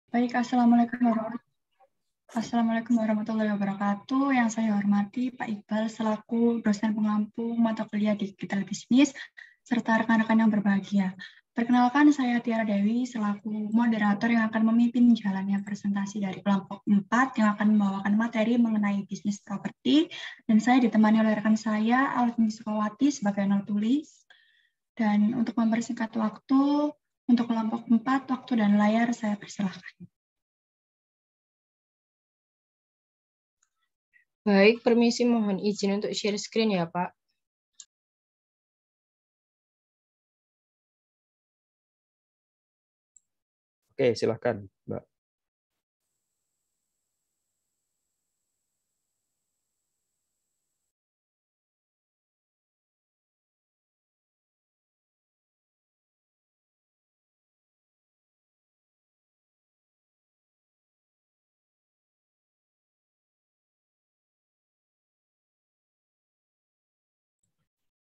Baik, Assalamualaikum warahmatullahi wabarakatuh. Yang saya hormati Pak Iqbal selaku dosen pengampu mata kuliah Digital Business serta rekan-rekan yang berbahagia. Perkenalkan, saya Tiara Dewi selaku moderator yang akan memimpin jalannya presentasi dari kelompok 4 yang akan membawakan materi mengenai bisnis properti, dan saya ditemani oleh rekan saya Alvin Sukawati sebagai nol tulis. Dan untuk mempersingkat waktu, untuk kelompok 4, waktu dan layar saya persilahkan. Baik, permisi mohon izin untuk share screen ya, Pak. Oke, silahkan, Mbak.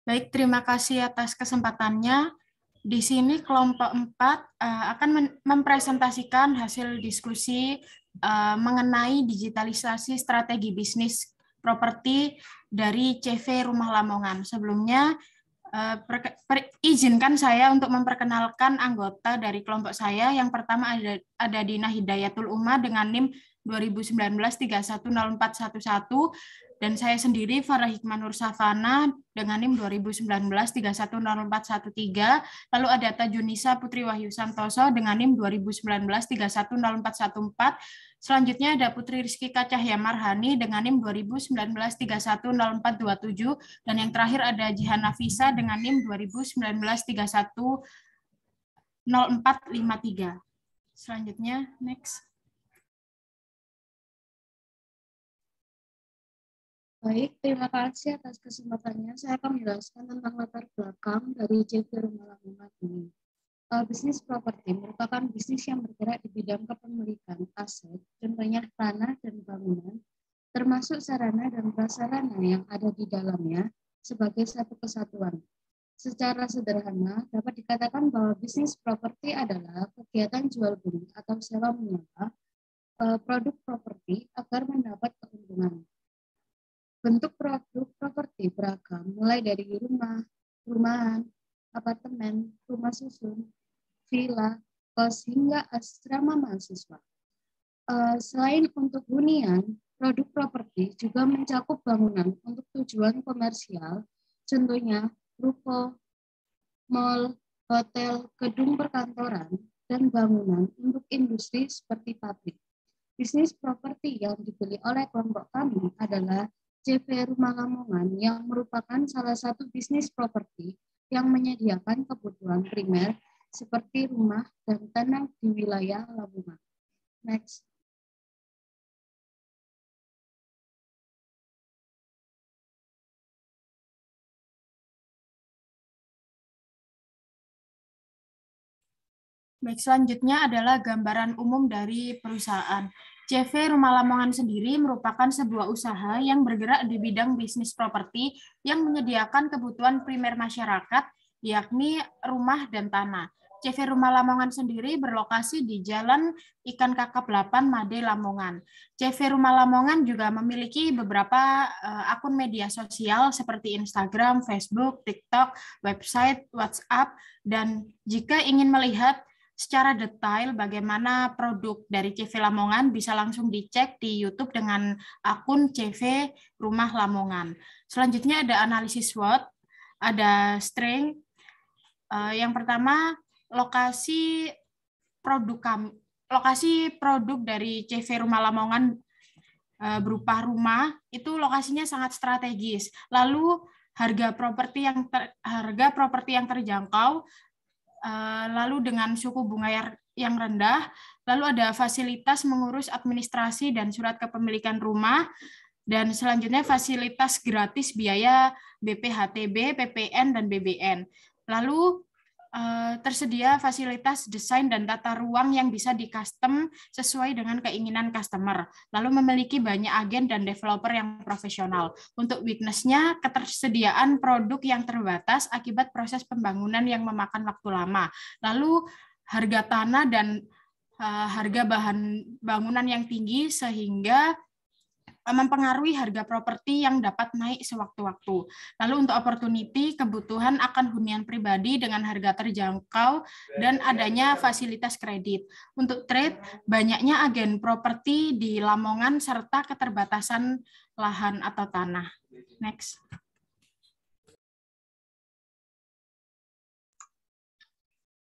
Baik, terima kasih atas kesempatannya. Di sini kelompok 4 akan mempresentasikan hasil diskusi mengenai digitalisasi strategi bisnis properti dari CV Rumah Lamongan. Sebelumnya, izinkan saya untuk memperkenalkan anggota dari kelompok saya. Yang pertama ada Dina Hidayatul Umma dengan NIM 2019-310411, dan saya sendiri Farah Hikmah Nur Safana dengan NIM 2019-310413. Lalu ada Tajunisa Putri Wahyu Santoso dengan NIM 2019-310414. Selanjutnya ada Putri Rizky Cahya Marhani dengan NIM 2019-310427. Dan yang terakhir ada Jihan Nafisa dengan NIM 2019-310453. Selanjutnya, next. Baik, terima kasih atas kesempatannya. Saya akan menjelaskan tentang latar belakang dari CV Rumah Lamongan ini. Bisnis properti merupakan bisnis yang bergerak di bidang kepemilikan aset, contohnya tanah dan bangunan, termasuk sarana dan prasarana yang ada di dalamnya sebagai satu kesatuan. Secara sederhana, dapat dikatakan bahwa bisnis properti adalah kegiatan jual beli atau sewa menyewa produk properti agar mendapat keuntungan. Bentuk produk properti beragam, mulai dari rumah, rumahan, apartemen, rumah susun, villa, kos, hingga asrama mahasiswa. Selain untuk hunian, produk properti juga mencakup bangunan untuk tujuan komersial, contohnya ruko, mal, hotel, gedung perkantoran, dan bangunan untuk industri seperti pabrik. Bisnis properti yang dibeli oleh kelompok kami adalah CV Rumah Lamongan yang merupakan salah satu bisnis properti yang menyediakan kebutuhan primer seperti rumah dan tanah di wilayah Lamongan. Next. Baik, selanjutnya adalah gambaran umum dari perusahaan. CV Rumah Lamongan sendiri merupakan sebuah usaha yang bergerak di bidang bisnis properti yang menyediakan kebutuhan primer masyarakat, yakni rumah dan tanah. CV Rumah Lamongan sendiri berlokasi di Jalan Ikan Kakap 8, Made, Lamongan. CV Rumah Lamongan juga memiliki beberapa akun media sosial seperti Instagram, Facebook, TikTok, website, WhatsApp, dan jika ingin melihat secara detail bagaimana produk dari CV Lamongan bisa langsung dicek di YouTube dengan akun CV Rumah Lamongan. Selanjutnya ada analisis SWOT, ada strength. Yang pertama, lokasi produk dari CV Rumah Lamongan berupa rumah itu lokasinya sangat strategis. Lalu harga properti yang terjangkau, lalu dengan suku bunga yang rendah, lalu ada fasilitas mengurus administrasi dan surat kepemilikan rumah, dan selanjutnya fasilitas gratis biaya BPHTB, PPN, dan BBN. Lalu tersedia fasilitas desain dan tata ruang yang bisa di-custom sesuai dengan keinginan customer. Lalu memiliki banyak agen dan developer yang profesional. Untuk weakness-nya, ketersediaan produk yang terbatas akibat proses pembangunan yang memakan waktu lama. Lalu harga tanah dan harga bahan bangunan yang tinggi sehingga mempengaruhi harga properti yang dapat naik sewaktu-waktu. Lalu untuk opportunity, kebutuhan akan hunian pribadi dengan harga terjangkau dan adanya fasilitas kredit. Untuk trade, banyaknya agen properti di Lamongan serta keterbatasan lahan atau tanah. Next.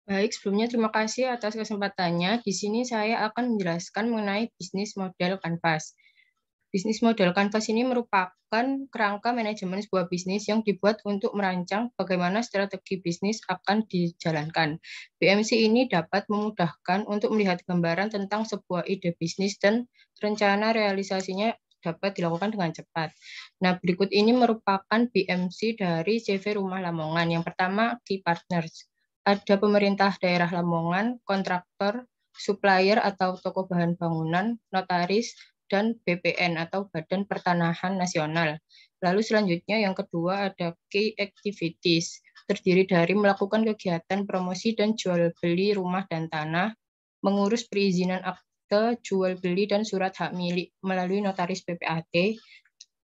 Baik, sebelumnya terima kasih atas kesempatannya. Di sini saya akan menjelaskan mengenai bisnis model kanvas. Bisnis model kanvas ini merupakan kerangka manajemen sebuah bisnis yang dibuat untuk merancang bagaimana strategi bisnis akan dijalankan. BMC ini dapat memudahkan untuk melihat gambaran tentang sebuah ide bisnis dan rencana realisasinya dapat dilakukan dengan cepat. Nah, berikut ini merupakan BMC dari CV Rumah Lamongan. Yang pertama, Key Partners. Ada pemerintah daerah Lamongan, kontraktor, supplier atau toko bahan bangunan, notaris, dan BPN atau Badan Pertanahan Nasional. Lalu selanjutnya yang kedua ada Key Activities, terdiri dari melakukan kegiatan promosi dan jual beli rumah dan tanah, mengurus perizinan akte jual beli dan surat hak milik melalui notaris PPAT,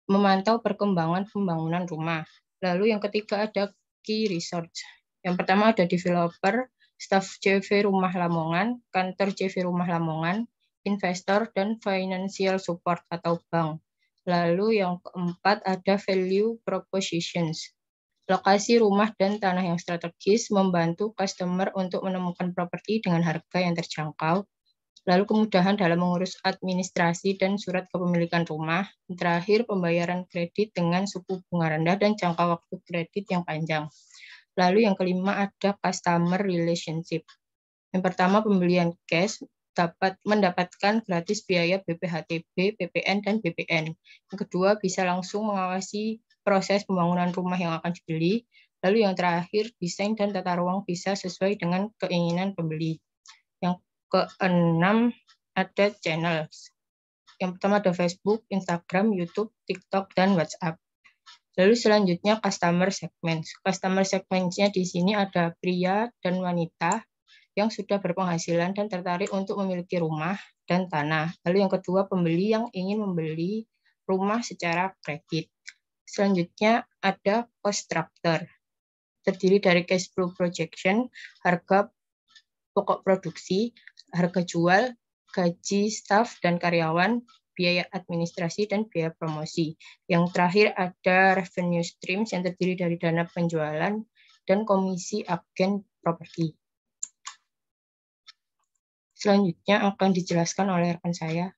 memantau perkembangan pembangunan rumah. Lalu yang ketiga ada Key Research. Yang pertama ada developer, staf CV Rumah Lamongan, kantor CV Rumah Lamongan, investor, dan financial support atau bank. Lalu yang keempat ada value propositions. Lokasi rumah dan tanah yang strategis membantu customer untuk menemukan properti dengan harga yang terjangkau. Lalu kemudahan dalam mengurus administrasi dan surat kepemilikan rumah. Terakhir pembayaran kredit dengan suku bunga rendah dan jangka waktu kredit yang panjang. Lalu yang kelima ada customer relationship. Yang pertama pembelian cash dapat mendapatkan gratis biaya BPHTB, PPN, dan BPN. Yang kedua, bisa langsung mengawasi proses pembangunan rumah yang akan dibeli. Lalu yang terakhir, desain dan tata ruang bisa sesuai dengan keinginan pembeli. Yang keenam, ada channels. Yang pertama ada Facebook, Instagram, YouTube, TikTok, dan WhatsApp. Lalu selanjutnya customer segment. Customer segment-nya di sini ada pria dan wanita yang sudah berpenghasilan dan tertarik untuk memiliki rumah dan tanah. Lalu yang kedua, pembeli yang ingin membeli rumah secara kredit. Selanjutnya ada cost structure, terdiri dari cash flow projection, harga pokok produksi, harga jual, gaji staf dan karyawan, biaya administrasi, dan biaya promosi. Yang terakhir ada revenue streams yang terdiri dari dana penjualan dan komisi agen properti. Selanjutnya akan dijelaskan oleh rekan saya.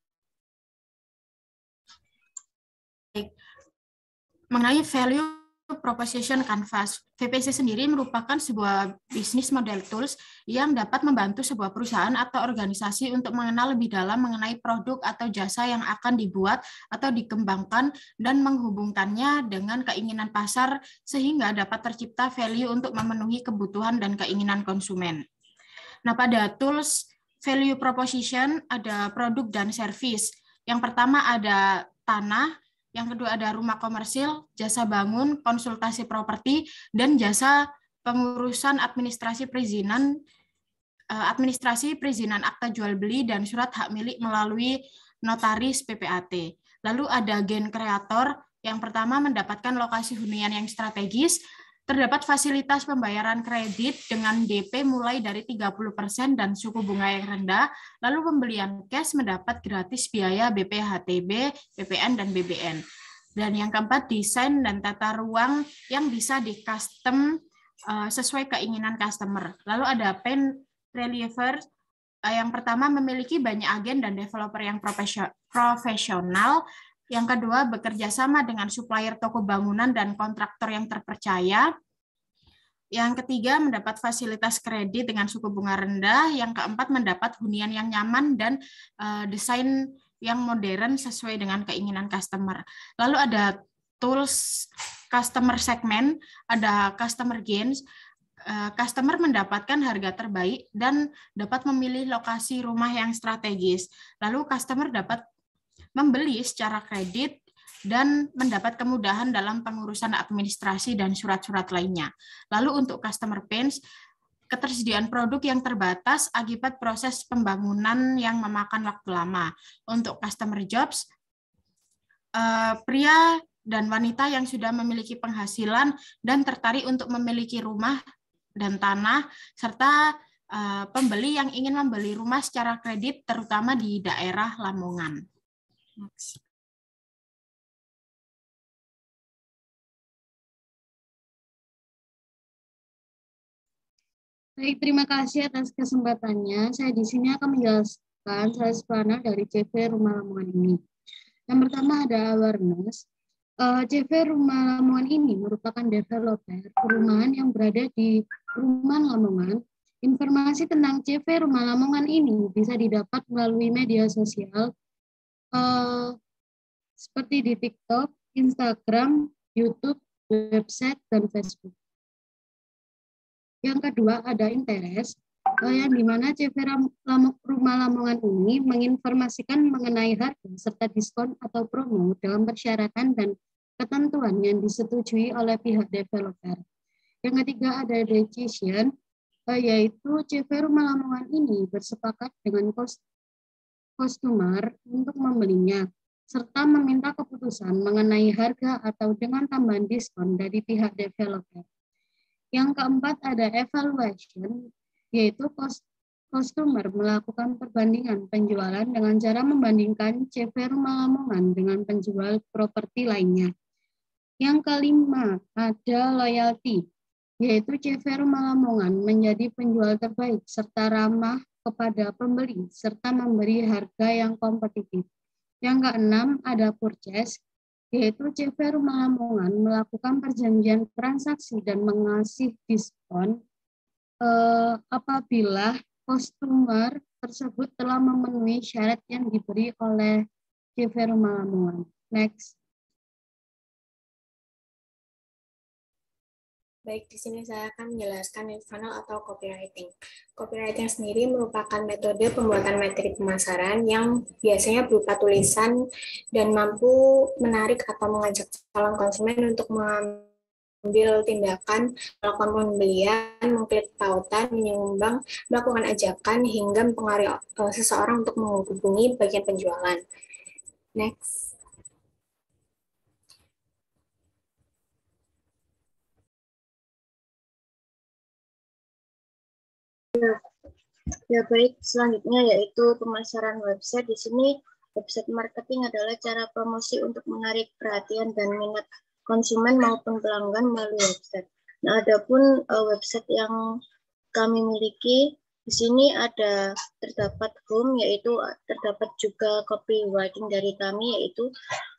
Mengenai value proposition canvas, VPC sendiri merupakan sebuah bisnis model tools yang dapat membantu sebuah perusahaan atau organisasi untuk mengenal lebih dalam mengenai produk atau jasa yang akan dibuat atau dikembangkan dan menghubungkannya dengan keinginan pasar sehingga dapat tercipta value untuk memenuhi kebutuhan dan keinginan konsumen. Nah, pada tools value proposition ada produk dan service. Yang pertama ada tanah, yang kedua ada rumah komersil, jasa bangun, konsultasi properti, dan jasa pengurusan administrasi perizinan akta jual beli dan surat hak milik melalui notaris PPAT. Lalu ada gen kreator, yang pertama mendapatkan lokasi hunian yang strategis, terdapat fasilitas pembayaran kredit dengan DP mulai dari 30% dan suku bunga yang rendah, lalu pembelian cash mendapat gratis biaya BPHTB, PPN, dan BBN. Dan yang keempat, desain dan tata ruang yang bisa di-custom sesuai keinginan customer. Lalu ada pen reliever, yang pertama memiliki banyak agen dan developer yang profesional, yang kedua, bekerja sama dengan supplier toko bangunan dan kontraktor yang terpercaya. Yang ketiga, mendapat fasilitas kredit dengan suku bunga rendah. Yang keempat, mendapat hunian yang nyaman dan desain yang modern sesuai dengan keinginan customer. Lalu ada tools customer segment, ada customer gains. Customer mendapatkan harga terbaik dan dapat memilih lokasi rumah yang strategis. Lalu customer dapat membeli secara kredit dan mendapat kemudahan dalam pengurusan administrasi dan surat-surat lainnya. Lalu untuk customer pains, ketersediaan produk yang terbatas akibat proses pembangunan yang memakan waktu lama. Untuk customer jobs, pria dan wanita yang sudah memiliki penghasilan dan tertarik untuk memiliki rumah dan tanah, serta pembeli yang ingin membeli rumah secara kredit, terutama di daerah Lamongan. Next. Baik, terima kasih atas kesempatannya. Saya di sini akan menjelaskan sales panel dari CV Rumah Lamongan ini. Yang pertama ada awareness. CV Rumah Lamongan ini merupakan developer perumahan yang berada di Perumahan Lamongan. Informasi tentang CV Rumah Lamongan ini bisa didapat melalui media sosial seperti di TikTok, Instagram, YouTube, website, dan Facebook. Yang kedua ada interest, yang dimana CV Rumah Lamongan ini menginformasikan mengenai harga serta diskon atau promo dalam persyaratan dan ketentuan yang disetujui oleh pihak developer. Yang ketiga ada decision, yaitu CV Rumah Lamongan ini bersepakat dengan customer untuk membelinya, serta meminta keputusan mengenai harga atau dengan tambahan diskon dari pihak developer. Yang keempat ada evaluation, yaitu customer melakukan perbandingan penjualan dengan cara membandingkan CV Rumah Lamongan dengan penjual properti lainnya. Yang kelima ada loyalty, yaitu CV Rumah Lamongan menjadi penjual terbaik serta ramah kepada pembeli serta memberi harga yang kompetitif. Yang keenam ada purchase, yaitu CV Rumah Lamongan melakukan perjanjian transaksi dan mengasih diskon apabila customer tersebut telah memenuhi syarat yang diberi oleh CV Rumah Lamongan. Next. Baik, di sini saya akan menjelaskan lead funnel atau copywriting. Copywriting sendiri merupakan metode pembuatan materi pemasaran yang biasanya berupa tulisan dan mampu menarik atau mengajak calon konsumen untuk mengambil tindakan, melakukan pembelian, mengklik tautan, menyumbang, melakukan ajakan, hingga mempengaruhi seseorang untuk menghubungi bagian penjualan. Next. Ya baik, selanjutnya yaitu pemasaran website. Di sini website marketing adalah cara promosi untuk menarik perhatian dan minat konsumen maupun pelanggan melalui website. Nah, adapun website yang kami miliki di sini ada terdapat home, yaitu terdapat juga copywriting dari kami, yaitu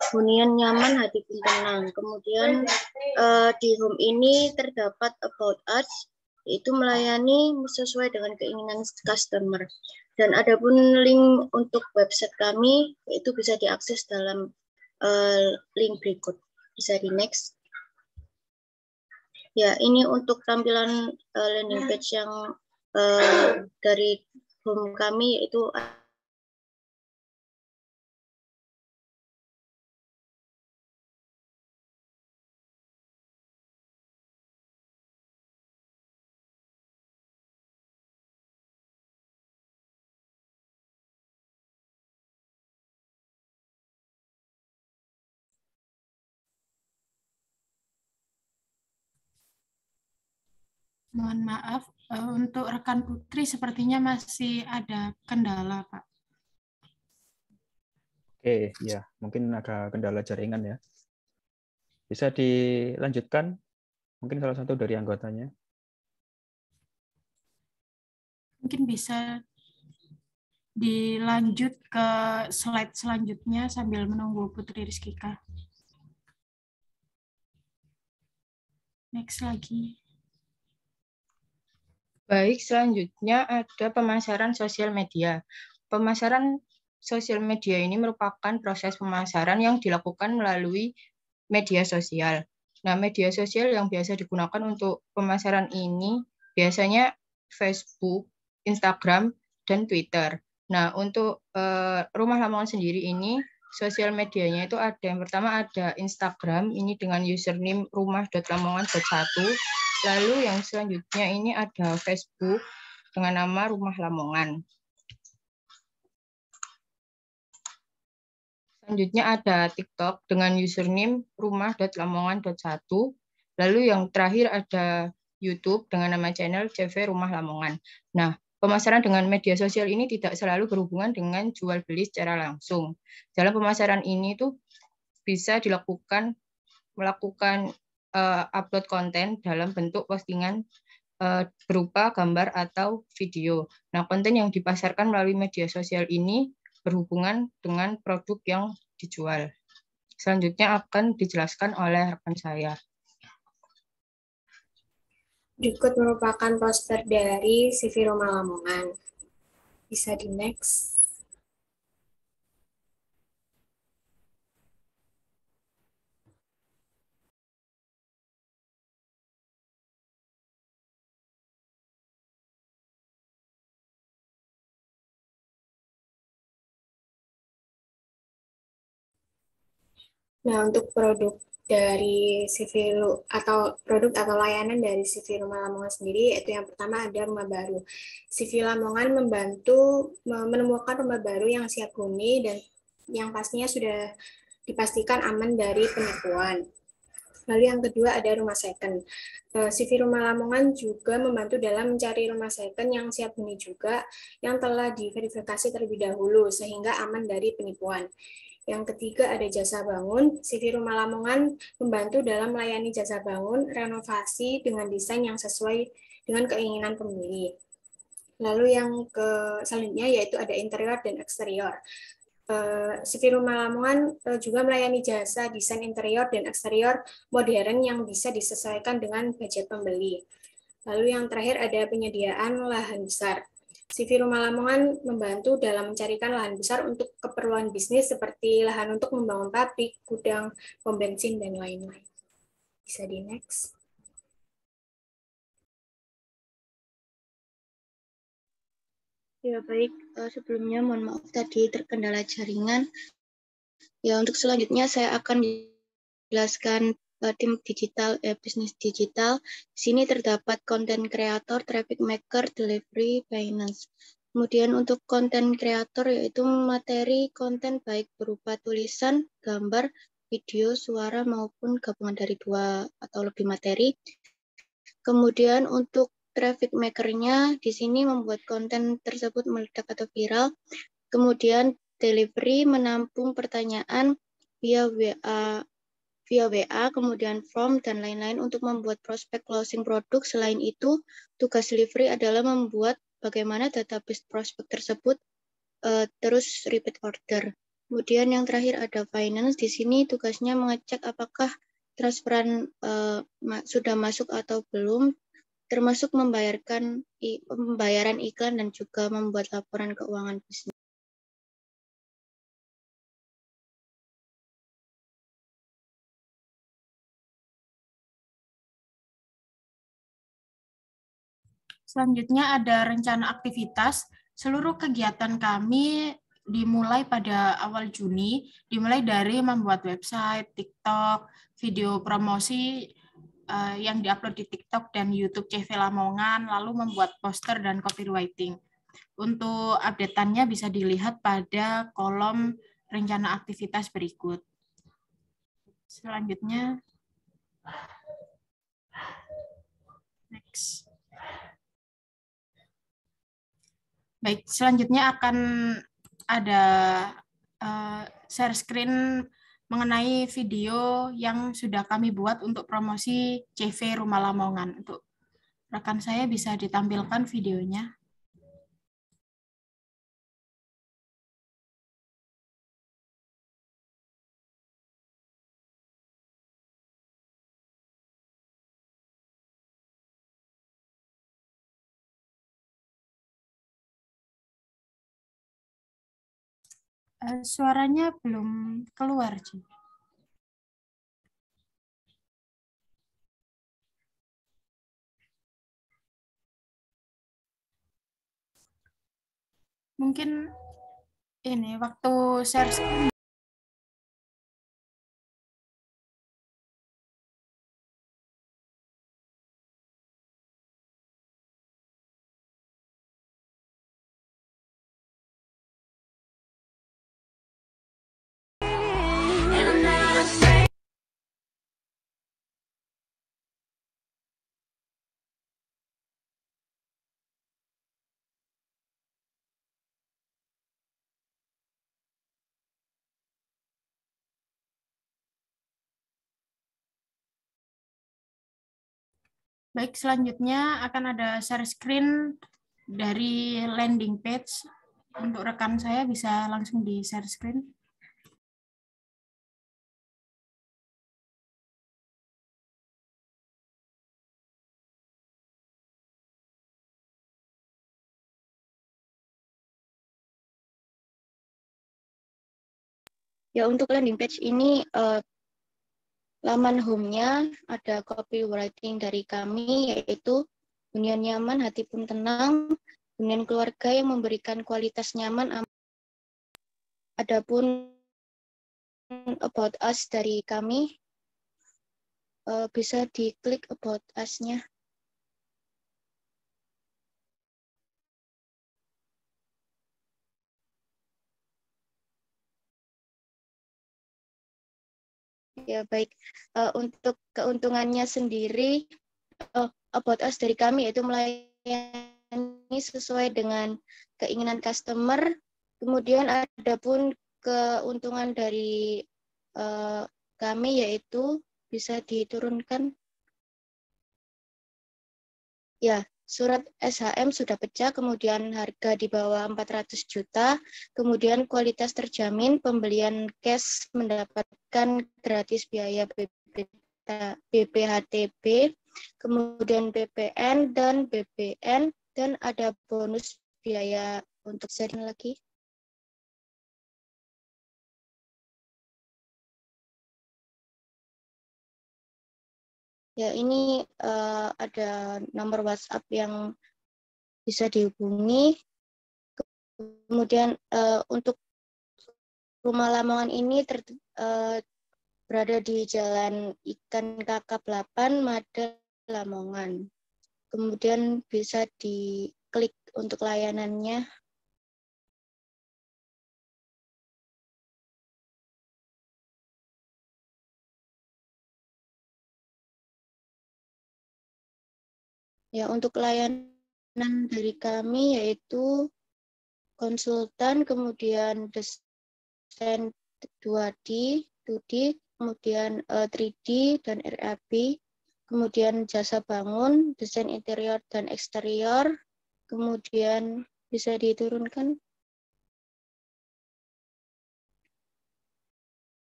hunian nyaman hati pun tenang. Kemudian di home ini terdapat about us, itu melayani sesuai dengan keinginan customer. Dan adapun link untuk website kami itu bisa diakses dalam link berikut. Bisa di next. Ya, ini untuk tampilan landing page yang dari home kami, yaitu Mohon maaf, untuk rekan Putri sepertinya masih ada kendala, Pak. Oke, ya, mungkin ada kendala jaringan ya. Bisa dilanjutkan? Mungkin salah satu dari anggotanya. Mungkin bisa dilanjut ke slide selanjutnya sambil menunggu Putri Rizkika. Next lagi. Baik, selanjutnya ada pemasaran sosial media. Pemasaran sosial media ini merupakan proses pemasaran yang dilakukan melalui media sosial. Nah, media sosial yang biasa digunakan untuk pemasaran ini biasanya Facebook, Instagram, dan Twitter. Nah, untuk Rumah Lamongan sendiri ini, sosial medianya itu ada, yang pertama ada Instagram, ini dengan username rumah.lamongan.1, Lalu yang selanjutnya ini ada Facebook dengan nama Rumah Lamongan. Selanjutnya ada TikTok dengan username rumah.lamongan.1. Lalu yang terakhir ada YouTube dengan nama channel CV Rumah Lamongan. Nah, pemasaran dengan media sosial ini tidak selalu berhubungan dengan jual beli secara langsung. Dalam pemasaran ini tuh bisa melakukan upload konten dalam bentuk postingan berupa gambar atau video. Nah, konten yang dipasarkan melalui media sosial ini berhubungan dengan produk yang dijual. Selanjutnya akan dijelaskan oleh rekan saya. Berikut merupakan poster dari CV Rumah Lamongan. Bisa di next. Nah, untuk produk dari CV atau produk atau layanan dari CV Rumah Lamongan sendiri, yaitu yang pertama ada rumah baru. CV Lamongan membantu menemukan rumah baru yang siap huni dan yang pastinya sudah dipastikan aman dari penipuan. Lalu yang kedua ada rumah second. CV Rumah Lamongan juga membantu dalam mencari rumah second yang siap huni juga, yang telah diverifikasi terlebih dahulu sehingga aman dari penipuan. Yang ketiga ada jasa bangun. CV Rumah Lamongan membantu dalam melayani jasa bangun, renovasi dengan desain yang sesuai dengan keinginan pembeli. Lalu yang selanjutnya yaitu ada interior dan eksterior. CV Rumah Lamongan juga melayani jasa desain interior dan eksterior modern yang bisa disesuaikan dengan budget pembeli. Lalu yang terakhir ada penyediaan lahan besar. CV Rumah Lamongan membantu dalam mencarikan lahan besar untuk keperluan bisnis seperti lahan untuk membangun pabrik, gudang, pom bensin, dan lain-lain. Bisa di next. Ya baik, sebelumnya mohon maaf tadi terkendala jaringan. Ya untuk selanjutnya saya akan jelaskan tim digital, bisnis digital. Di sini terdapat konten kreator, traffic maker, delivery, finance. Kemudian untuk konten kreator yaitu materi konten baik berupa tulisan, gambar, video, suara maupun gabungan dari 2 atau lebih materi. Kemudian untuk traffic maker-nya di sini membuat konten tersebut meledak atau viral. Kemudian delivery menampung pertanyaan via WA, kemudian form, dan lain-lain untuk membuat prospek closing produk. Selain itu, tugas delivery adalah membuat bagaimana database prospek tersebut terus repeat order. Kemudian yang terakhir ada finance. Di sini tugasnya mengecek apakah transferan sudah masuk atau belum, termasuk pembayaran iklan dan juga membuat laporan keuangan bisnis. Selanjutnya ada rencana aktivitas. Seluruh kegiatan kami dimulai pada awal Juni, dimulai dari membuat website, TikTok, video promosi yang diupload di TikTok dan YouTube CV Lamongan, lalu membuat poster dan copywriting. Untuk update-annya bisa dilihat pada kolom rencana aktivitas berikut. Selanjutnya, next. Baik, selanjutnya akan ada share screen mengenai video yang sudah kami buat untuk promosi CV Rumah Lamongan. Untuk rekan saya bisa ditampilkan videonya. Suaranya belum keluar, Ci. Mungkin ini waktu share screen Baik, selanjutnya akan ada share screen dari landing page. Untuk rekan saya bisa langsung di share screen. Ya, untuk landing page ini laman home-nya ada copywriting dari kami, yaitu hunian nyaman, hati pun tenang, hunian keluarga yang memberikan kualitas nyaman. Adapun about us dari kami, bisa diklik about us-nya. Ya, baik. Untuk keuntungannya sendiri, about us dari kami yaitu melayani sesuai dengan keinginan customer. Kemudian ada pun keuntungan dari kami yaitu bisa diturunkan. Ya, surat SHM sudah pecah, kemudian harga di bawah 400 juta, kemudian kualitas terjamin, pembelian cash mendapatkan gratis biaya BPHTB, kemudian BPN dan BBN, dan ada bonus biaya untuk sharing lagi. Ya, ini ada nomor WhatsApp yang bisa dihubungi. Kemudian untuk rumah Lamongan ini berada di Jalan Ikan Kakap 8, Mada, Lamongan. Kemudian bisa diklik untuk layanannya. Ya, untuk layanan dari kami yaitu konsultan, kemudian desain 2D, 2D, kemudian 3D dan RAB, kemudian jasa bangun, desain interior dan eksterior, kemudian bisa diturunkan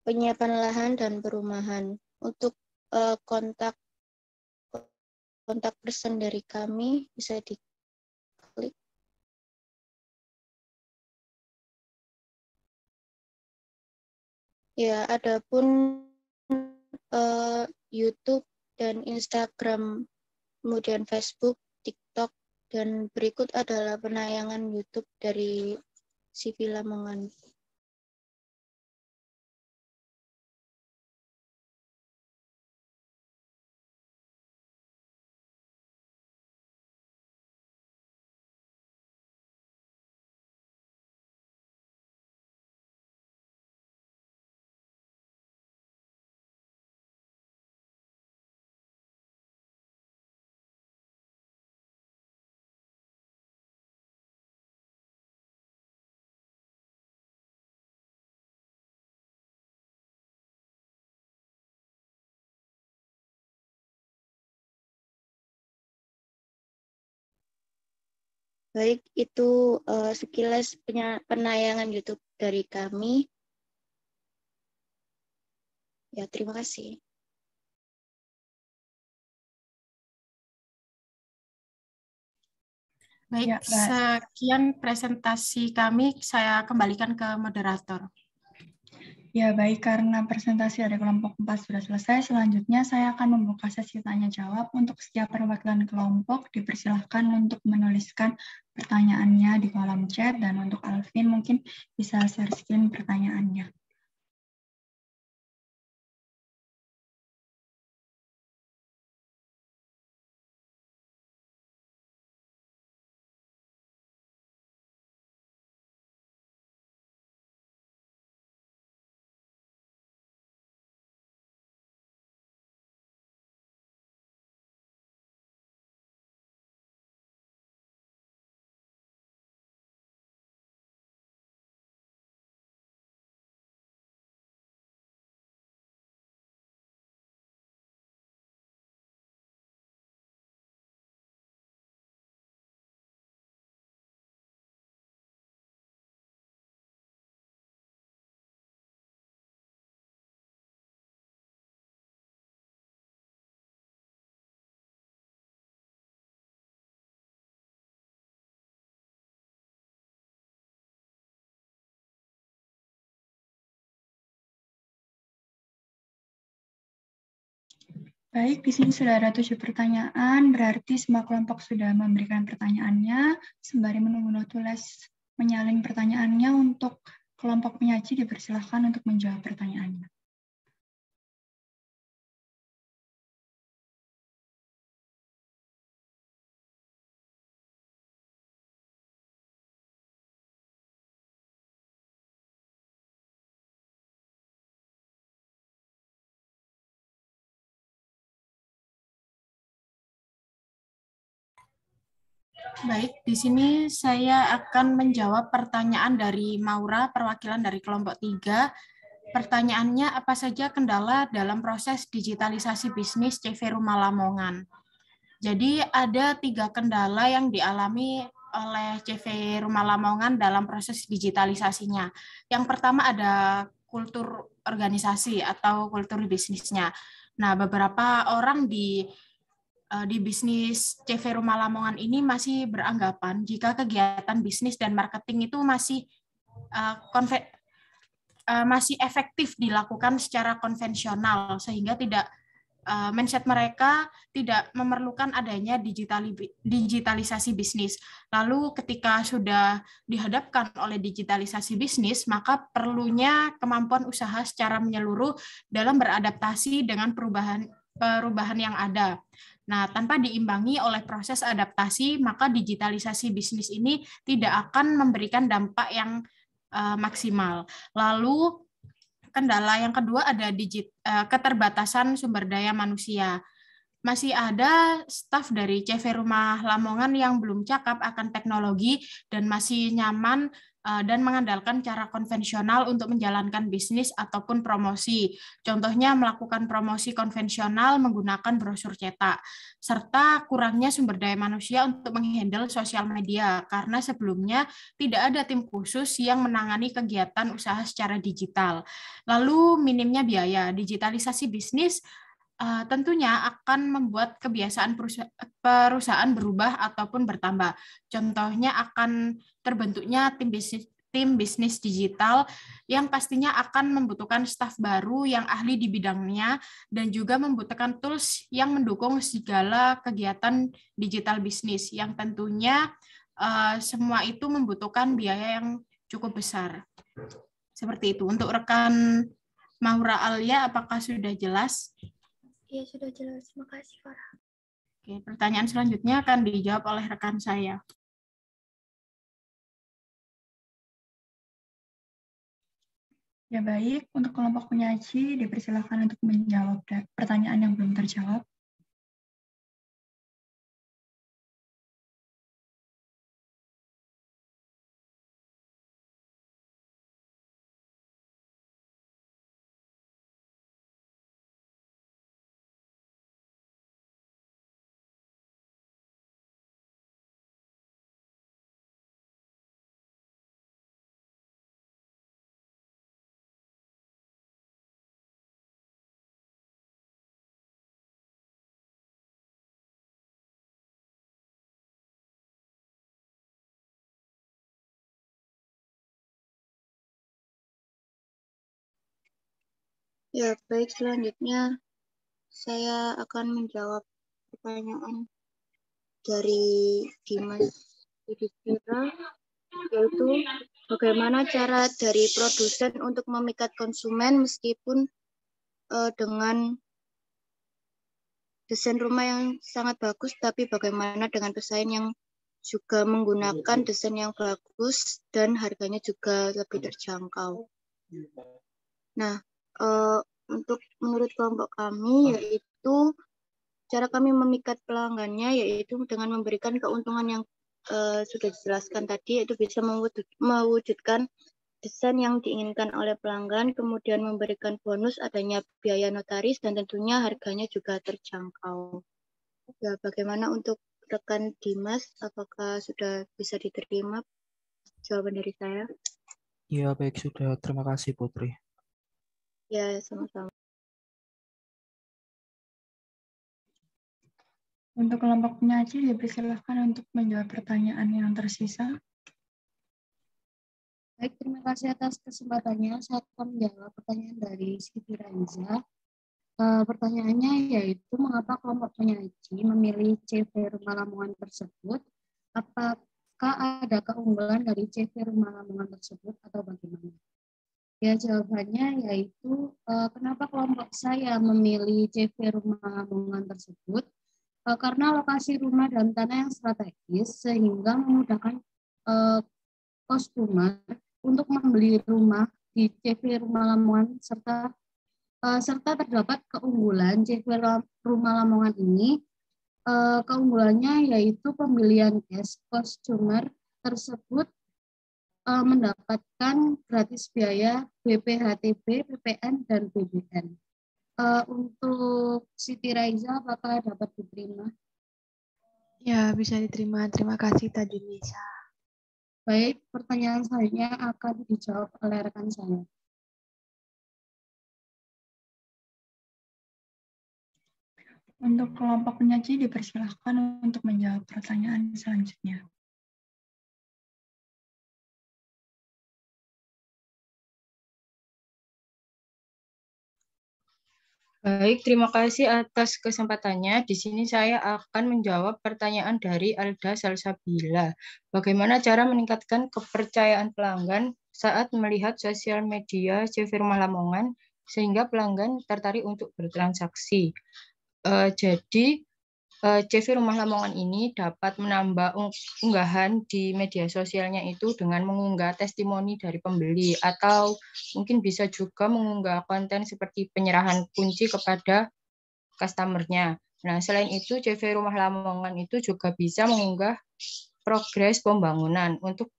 penyiapan lahan dan perumahan. Untuk kontak person dari kami bisa diklik. Ya, adapun YouTube dan Instagram, kemudian Facebook, TikTok, dan berikut adalah penayangan YouTube dari CV Lamongan. Baik, itu sekilas penayangan YouTube dari kami. Ya, terima kasih. Baik, Ya, sekian presentasi kami. Saya kembalikan ke moderator. Ya, baik, karena presentasi dari kelompok 4 sudah selesai, selanjutnya saya akan membuka sesi tanya-jawab. Untuk setiap perwakilan kelompok, dipersilahkan untuk menuliskan pertanyaannya di kolom chat, dan untuk Alvin mungkin bisa share screen pertanyaannya. Baik, di sini sudah ada 7 pertanyaan, berarti semua kelompok sudah memberikan pertanyaannya. Sembari menunggu notules menyalin pertanyaannya, untuk kelompok penyaji dipersilahkan untuk menjawab pertanyaannya. Baik, di sini saya akan menjawab pertanyaan dari Maura, perwakilan dari kelompok 3. Pertanyaannya, apa saja kendala dalam proses digitalisasi bisnis CV Rumah Lamongan? Jadi ada 3 kendala yang dialami oleh CV Rumah Lamongan dalam proses digitalisasinya. Yang pertama ada kultur organisasi atau kultur bisnisnya. Nah, beberapa orang di bisnis CV Rumah Lamongan ini masih beranggapan jika kegiatan bisnis dan marketing itu masih masih efektif dilakukan secara konvensional, sehingga tidak mindset mereka tidak memerlukan adanya digitalisasi bisnis. Lalu ketika sudah dihadapkan oleh digitalisasi bisnis, maka perlunya kemampuan usaha secara menyeluruh dalam beradaptasi dengan perubahan yang ada. Nah, tanpa diimbangi oleh proses adaptasi, maka digitalisasi bisnis ini tidak akan memberikan dampak yang maksimal. Lalu kendala yang kedua ada keterbatasan sumber daya manusia. Masih ada staf dari CV Rumah Lamongan yang belum cakap akan teknologi dan masih nyaman dan mengandalkan cara konvensional untuk menjalankan bisnis ataupun promosi. Contohnya melakukan promosi konvensional menggunakan brosur cetak, serta kurangnya sumber daya manusia untuk menghandle sosial media, karena sebelumnya tidak ada tim khusus yang menangani kegiatan usaha secara digital. Lalu minimnya biaya. Digitalisasi bisnis tentunya akan membuat kebiasaan perusahaan berubah ataupun bertambah. Contohnya akan terbentuknya tim bisnis digital yang pastinya akan membutuhkan staf baru yang ahli di bidangnya dan juga membutuhkan tools yang mendukung segala kegiatan digital bisnis yang tentunya semua itu membutuhkan biaya yang cukup besar. Seperti itu. Untuk rekan Maura Alia, apakah sudah jelas? Iya, sudah jelas. Terima kasih, Farah. Oke, pertanyaan selanjutnya akan dijawab oleh rekan saya. Ya baik, untuk kelompok penyaji dipersilakan untuk menjawab pertanyaan yang belum terjawab. Ya, baik, selanjutnya saya akan menjawab pertanyaan dari Dimas Yudhistira, yaitu bagaimana cara dari produsen untuk memikat konsumen meskipun dengan desain rumah yang sangat bagus, tapi bagaimana dengan pesaing yang juga menggunakan desain yang bagus dan harganya juga lebih terjangkau. Nah, untuk menurut kelompok kami yaitu cara kami memikat pelanggannya yaitu dengan memberikan keuntungan yang sudah dijelaskan tadi, yaitu bisa mewujudkan desain yang diinginkan oleh pelanggan, kemudian memberikan bonus adanya biaya notaris, dan tentunya harganya juga terjangkau. Ya, bagaimana untuk rekan Dimas, apakah sudah bisa diterima jawaban dari saya? Ya, baik, sudah. Terima kasih, Putri. Ya, sama-sama. Untuk kelompok penyaji dipersilakan untuk menjawab pertanyaan yang tersisa. Baik, terima kasih atas kesempatannya. Saya akan menjawab pertanyaan dari Siti Raiza. Pertanyaannya yaitu mengapa kelompok penyaji memilih CV Rumah Lamongan tersebut? Apakah ada keunggulan dari CV Rumah Lamongan tersebut atau bagaimana? Ya, jawabannya yaitu kenapa kelompok saya memilih CV Rumah Lamongan tersebut? Karena lokasi rumah dan tanah yang strategis sehingga memudahkan konsumen untuk membeli rumah di CV Rumah Lamongan serta terdapat keunggulan CV Rumah Lamongan ini. Keunggulannya yaitu pembelian cash consumer tersebut mendapatkan gratis biaya BPHTB, PPN, dan BBN. Untuk Siti Raiza, apakah dapat diterima? Ya, bisa diterima. Terima kasih, Tajunisa. Baik, pertanyaan selanjutnya akan dijawab oleh rekan saya. Untuk kelompok penyaji dipersilahkan untuk menjawab pertanyaan selanjutnya. Baik, terima kasih atas kesempatannya. Di sini saya akan menjawab pertanyaan dari Alda Salsabila. Bagaimana cara meningkatkan kepercayaan pelanggan saat melihat sosial media CV Rumah Lamongan sehingga pelanggan tertarik untuk bertransaksi? Jadi, CV Rumah Lamongan ini dapat menambah unggahan di media sosialnya itu dengan mengunggah testimoni dari pembeli atau mungkin bisa juga mengunggah konten seperti penyerahan kunci kepada customer-nya. Nah, selain itu CV Rumah Lamongan itu juga bisa mengunggah progres pembangunan untuk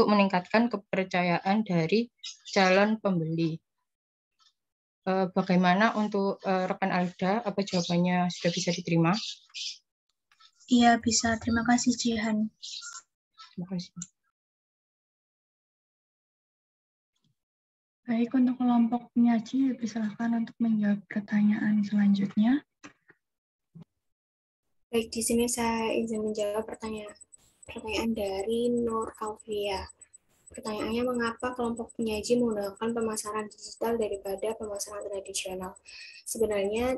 meningkatkan kepercayaan dari calon pembeli. Bagaimana untuk rekan Alda? Apa jawabannya sudah bisa diterima? Iya, bisa. Terima kasih, Jihan. Terima kasih. Baik, untuk kelompok penyaji, dipersilakan untuk menjawab pertanyaan selanjutnya. Baik, di sini saya izin menjawab pertanyaan dari Nur Alfia. Pertanyaannya, mengapa kelompok penyaji menggunakan pemasaran digital daripada pemasaran tradisional? Sebenarnya,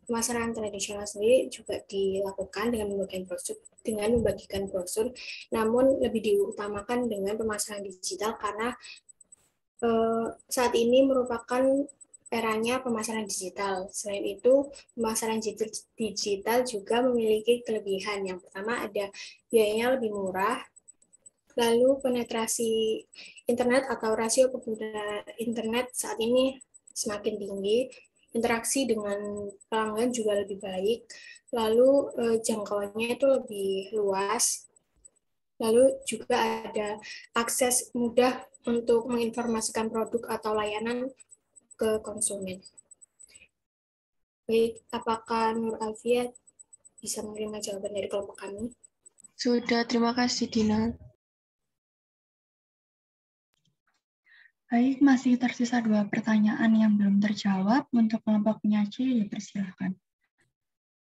pemasaran tradisional sendiri juga dilakukan dengan membagikan brosur, namun lebih diutamakan dengan pemasaran digital karena saat ini merupakan eranya pemasaran digital. Selain itu, pemasaran digital juga memiliki kelebihan. Yang pertama, ada biayanya lebih murah. Lalu penetrasi internet atau rasio pengguna internet saat ini semakin tinggi, interaksi dengan pelanggan juga lebih baik, lalu jangkauannya itu lebih luas, lalu juga ada akses mudah untuk menginformasikan produk atau layanan ke konsumen. Baik, apakah Nur Alfia bisa menerima jawaban dari kelompok kami? Sudah, terima kasih, Dina. Baik, masih tersisa 2 pertanyaan yang belum terjawab. Untuk kelompok penyaji, dipersilakan.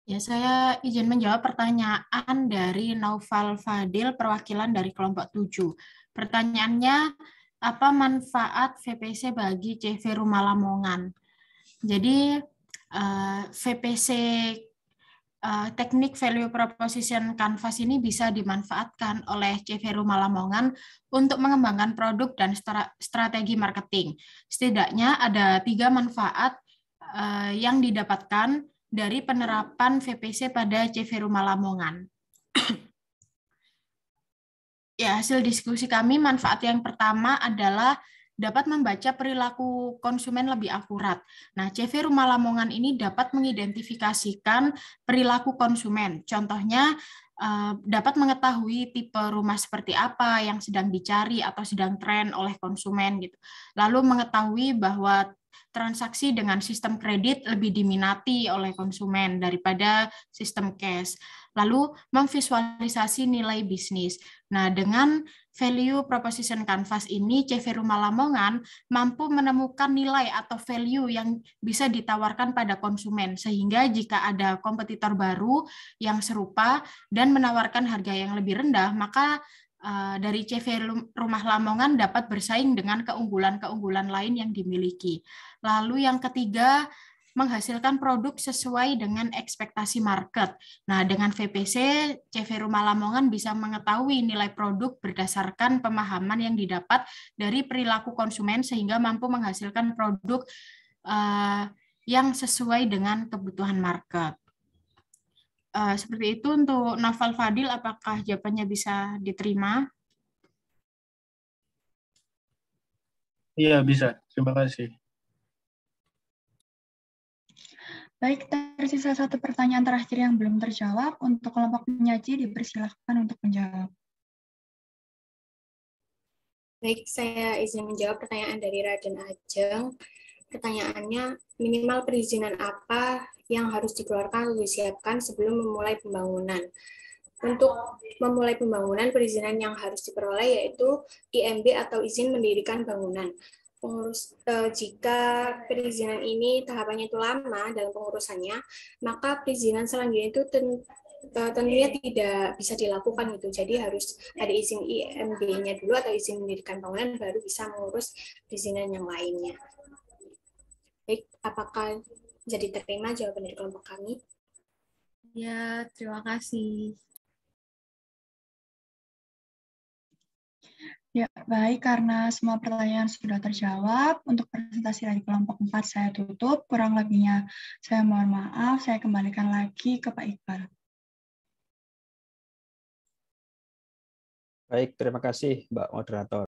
Ya, saya izin menjawab pertanyaan dari Naufal Fadil, perwakilan dari kelompok 7. Pertanyaannya, apa manfaat VPC bagi CV Rumah Lamongan? Jadi, VPC teknik value proposition canvas ini bisa dimanfaatkan oleh CV Rumah Lamongan untuk mengembangkan produk dan strategi marketing. Setidaknya ada 3 manfaat yang didapatkan dari penerapan VPC pada CV Rumah Lamongan. Ya, hasil diskusi kami, manfaat yang pertama adalah dapat membaca perilaku konsumen lebih akurat. Nah, CV Rumah Lamongan ini dapat mengidentifikasikan perilaku konsumen. Contohnya, dapat mengetahui tipe rumah seperti apa yang sedang dicari atau sedang tren oleh konsumen gitu. Lalu mengetahui bahwa transaksi dengan sistem kredit lebih diminati oleh konsumen daripada sistem cash. Lalu memvisualisasi nilai bisnis. Nah, dengan value proposition canvas ini, CV Rumah Lamongan mampu menemukan nilai atau value yang bisa ditawarkan pada konsumen, sehingga jika ada kompetitor baru yang serupa dan menawarkan harga yang lebih rendah, maka dari CV Rumah Lamongan dapat bersaing dengan keunggulan-keunggulan lain yang dimiliki. Lalu yang ketiga, menghasilkan produk sesuai dengan ekspektasi market. Nah, dengan VPC, CV Rumah Lamongan bisa mengetahui nilai produk berdasarkan pemahaman yang didapat dari perilaku konsumen sehingga mampu menghasilkan produk yang sesuai dengan kebutuhan market. Seperti itu untuk Naufal Fadil, apakah jawabannya bisa diterima? Iya, bisa. Terima kasih. Baik, tersisa satu pertanyaan terakhir yang belum terjawab. Untuk kelompok penyaji dipersilahkan untuk menjawab. Baik, saya izin menjawab pertanyaan dari Raden Ajeng. Pertanyaannya, minimal perizinan apa yang harus dikeluarkan atau disiapkan sebelum memulai pembangunan? Untuk memulai pembangunan, perizinan yang harus diperoleh yaitu IMB atau izin mendirikan bangunan. Jika perizinan ini tahapannya itu lama dalam pengurusannya, maka perizinan selanjutnya itu tentunya tidak bisa dilakukan gitu. Jadi harus ada izin IMB-nya dulu atau izin mendirikan bangunan baru bisa mengurus perizinan yang lainnya. Baik, apakah jadi terima jawaban dari kelompok kami? Ya, terima kasih. Ya, baik, karena semua pertanyaan sudah terjawab, untuk presentasi dari kelompok 4 saya tutup, kurang lebihnya saya mohon maaf, saya kembalikan lagi ke Pak Iqbal. Baik, terima kasih Mbak Moderator.